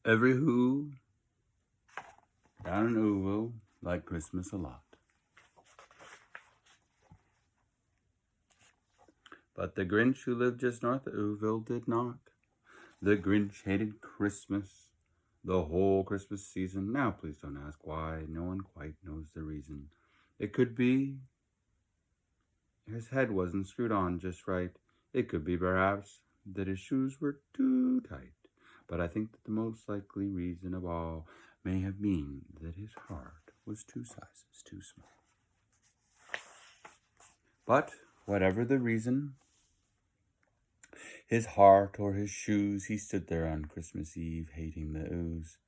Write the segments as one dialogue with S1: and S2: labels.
S1: Every who down in Ooville liked Christmas a lot. But the Grinch who lived just north of Ooville did not. The Grinch hated Christmas, the whole Christmas season. Now please don't ask why. No one quite knows the reason. It could be his head wasn't screwed on just right. It could be perhaps that his shoes were too tight. But I think that the most likely reason of all may have been that his heart was 2 sizes too small. But whatever the reason, his heart or his shoes, he stood there on Christmas Eve, hating the ooze,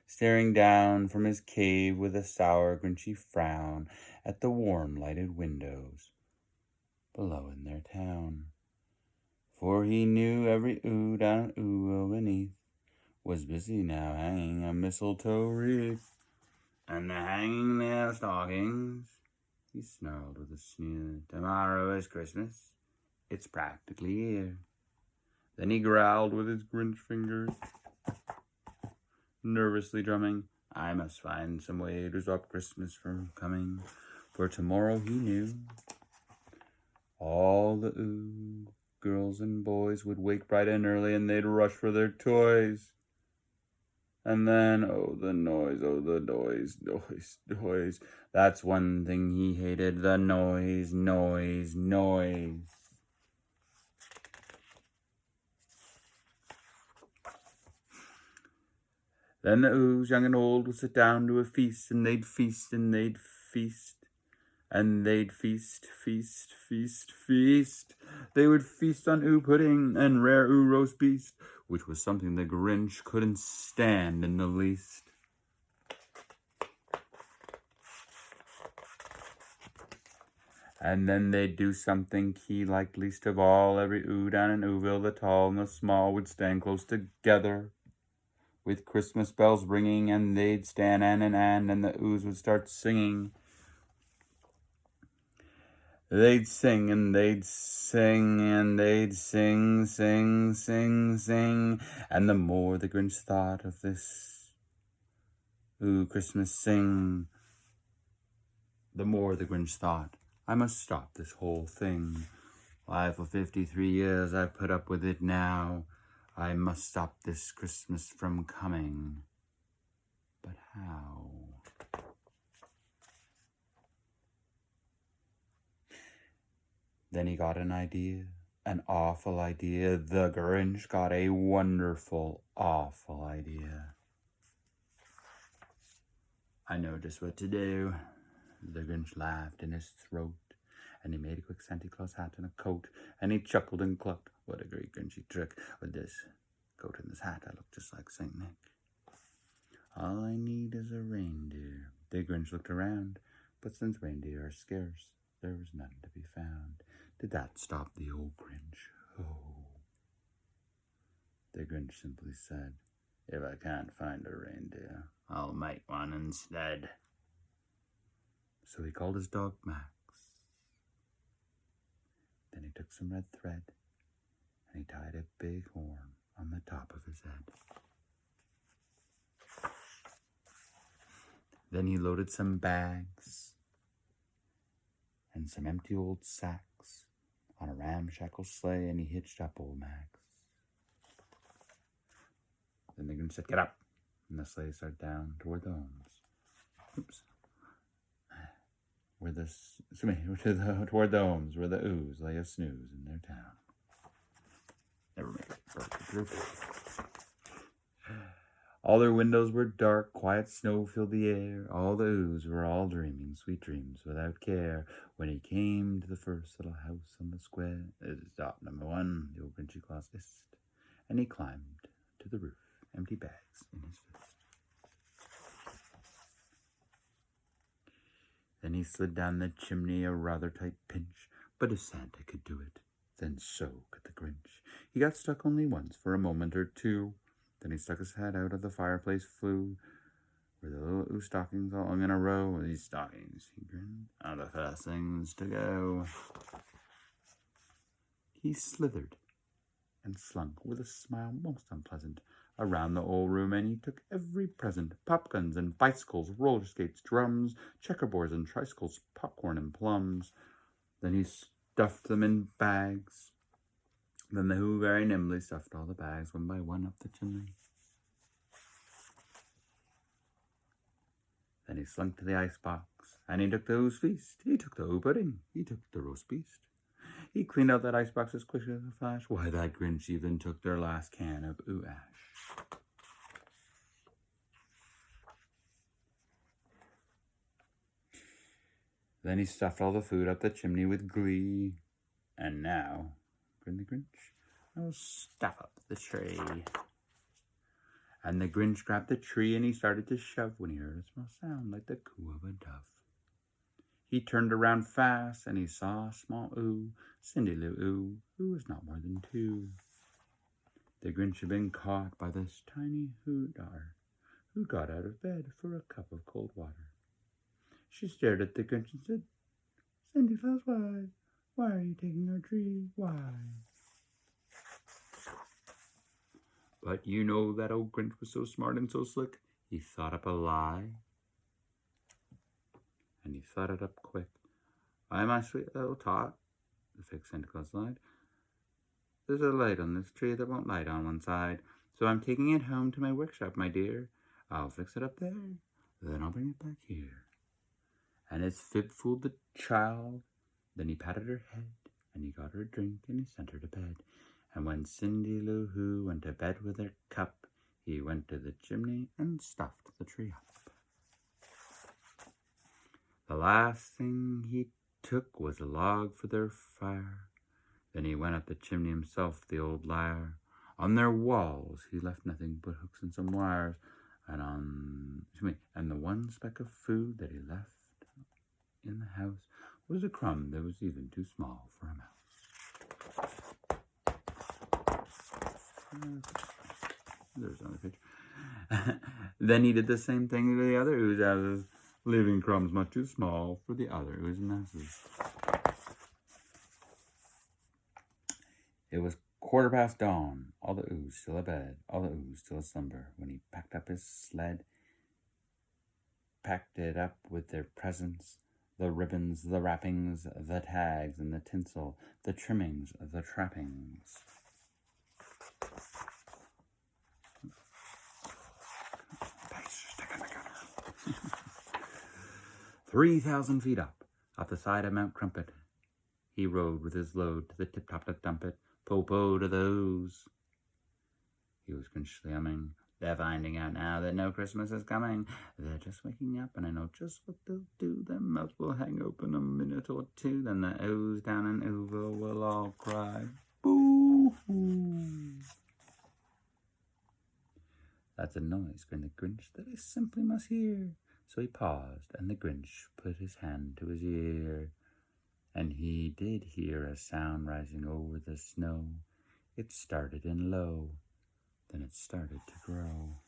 S1: staring down from his cave with a sour, grinchy frown at the warm, lighted windows below in their town. For he knew every oo down at Ooville beneath was busy now hanging a mistletoe wreath, and hanging their stockings. He snarled with a sneer, "Tomorrow is Christmas. It's practically here." Then he growled with his Grinch fingers, nervously drumming, "I must find some way to stop Christmas from coming, for tomorrow," he knew, all the girls and boys would wake bright and early, and they'd rush for their toys. And then, oh, the noise, noise. That's one thing he hated, the noise. Then the ooze, young and old, would sit down to a feast, and they'd feast, and they'd feast. And they'd feast. They would feast on oo pudding and rare oo roast beast, which was something the Grinch couldn't stand in the least. And then they'd do something he liked least of all. Every oo down in Ooville, the tall and the small, would stand close together, with Christmas bells ringing, and they'd stand and the ooze would start singing. They'd sing and they'd sing and they'd sing. And the more the Grinch thought of this Christmas sing, the more the Grinch thought, "I must stop this whole thing. Why, for 53 years I've put up with it now. I must stop this Christmas from coming. But how?" Then he got an idea, an awful idea. The Grinch got a wonderful, awful idea. "I know just what to do." The Grinch laughed in his throat, and he made a quick Santa Claus hat and a coat, and he chuckled and clucked, "What a great Grinchy trick. With this coat and this hat, I look just like Saint Nick. All I need is a reindeer." The Grinch looked around, but since reindeer are scarce, there was none to be found. Did that stop the old Grinch? Oh. The Grinch simply said, "If I can't find a reindeer, I'll make one instead." So he called his dog Max. Then he took some red thread, and he tied a big horn on the top of his head. Then he loaded some bags and some empty old sacks on a ramshackle sleigh, and he hitched up old Max. Then the Grinch said, "Get up," and the sleigh started down toward the homes. Toward the homes where the ooze lay a snooze in their town. Never made it. All their windows were dark, quiet snow filled the air. All the ooze were all dreaming sweet dreams without care. When he came to the first little house on the square, "This is stop number 1, the old Grinchy Claus hissed," and he climbed to the roof, empty bags in his fist. Then he slid down the chimney, a rather tight pinch, but if Santa could do it, then so could the Grinch. He got stuck only once, for a moment or two. Then he stuck his head out of the fireplace flue, where the little ooze stockings all hung in a row. "These stockings," he grinned, "are the first things to go." He slithered and slunk with a smile most unpleasant around the old room, and he took every present, popguns and bicycles, roller skates, drums, checkerboards and tricycles, popcorn and plums. Then he stuffed them in bags. Then the Who very nimbly stuffed all the bags one by one up the chimney. Then he slunk to the icebox, and he took the Who's feast. He took the Who pudding. He took the roast beast. He cleaned out that icebox as quick as a flash. Why, that Grinch even took their last can of Ooh Ash. Then he stuffed all the food up the chimney with glee. And now, grinned the Grinch, I'll stuff up the tree. And the Grinch grabbed the tree and he started to shove when he heard a small sound like the coo of a dove. He turned around fast and he saw a small Ooh, Cindy Lou Ooh, who was not more than 2. The Grinch had been caught by this tiny Who daughter, who got out of bed for a cup of cold water. She stared at the Grinch and said, "Cindy Claus, why are you taking our tree? Why?" But you know that old Grinch was so smart and so slick, he thought up a lie. And he thought it up quick. "Why, my sweet little tot," the fake Santa Claus lied, "there's a light on this tree that won't light on one side, so I'm taking it home to my workshop, my dear. I'll fix it up there, then I'll bring it back here." And his fib fooled the child. Then he patted her head, and he got her a drink, and he sent her to bed. And when Cindy Lou Who went to bed with her cup, he went to the chimney and stuffed the tree up. The last thing he took was a log for their fire. Then he went up the chimney himself, the old liar. On their walls he left nothing but hooks and some wires, and the one speck of food that he left in the house was a crumb that was even too small for a mouse. There's another picture. Then he did the same thing to the other Ooh's houses, leaving crumbs much too small for the other Ooh's mouses. It was 1/4 dawn, all the Oohs still abed, all the Oohs still aslumber, when he packed up his sled, packed it up with their presents, the ribbons, the wrappings, the tags, and the tinsel, the trimmings, the trappings. 3,000 feet up the side of Mount Crumpet, he rode with his load to the tip-top to dump it, po-po to those. He was grinchly humming, "They're finding out now that no Christmas is coming. They're just waking up, and I know just what they'll do. Their mouths will hang open a minute or two, then the O's down in Ooville will all cry, boo-hoo." "That's a noise," grinned the Grinch, "that I simply must hear." So he paused, and the Grinch put his hand to his ear. And he did hear a sound rising over the snow. It started in low, then it started to grow.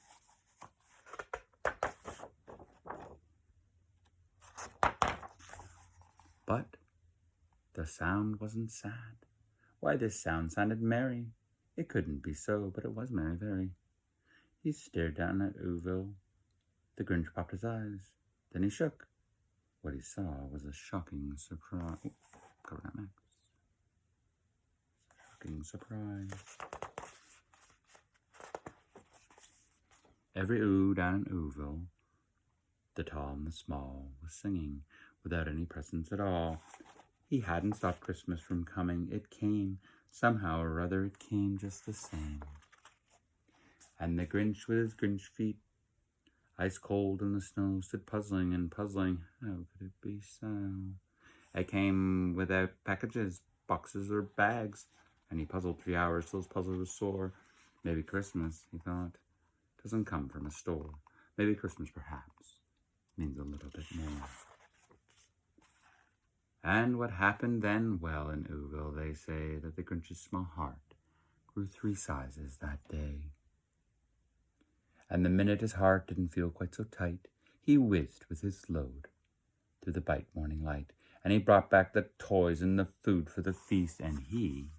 S1: But the sound wasn't sad. Why, this sound sounded merry. It couldn't be so, but it was merry very. He stared down at Ooville. The Grinch popped his eyes. Then he shook. What he saw was a shocking surprise. Cover that next. Shocking surprise. Every Ooh down in Ooville, the tall and the small, was singing without any presents at all. He hadn't stopped Christmas from coming. It came. Somehow or other, it came just the same. And the Grinch with his Grinch feet, ice cold in the snow, stood puzzling and puzzling. How could it be so? It came without packages, boxes, or bags. And he puzzled 3 hours till his puzzle was sore. Maybe Christmas, he thought, doesn't come from a store. Maybe Christmas, perhaps, means a little bit more. And what happened then? Well, in Ooville they say that the Grinch's small heart grew 3 sizes that day. And the minute his heart didn't feel quite so tight, he whizzed with his load through the bright morning light, and he brought back the toys and the food for the feast, and he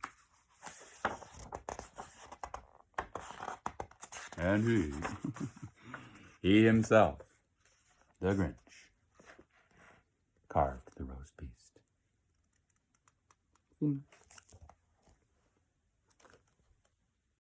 S1: And he himself, the Grinch, carved the roast beast.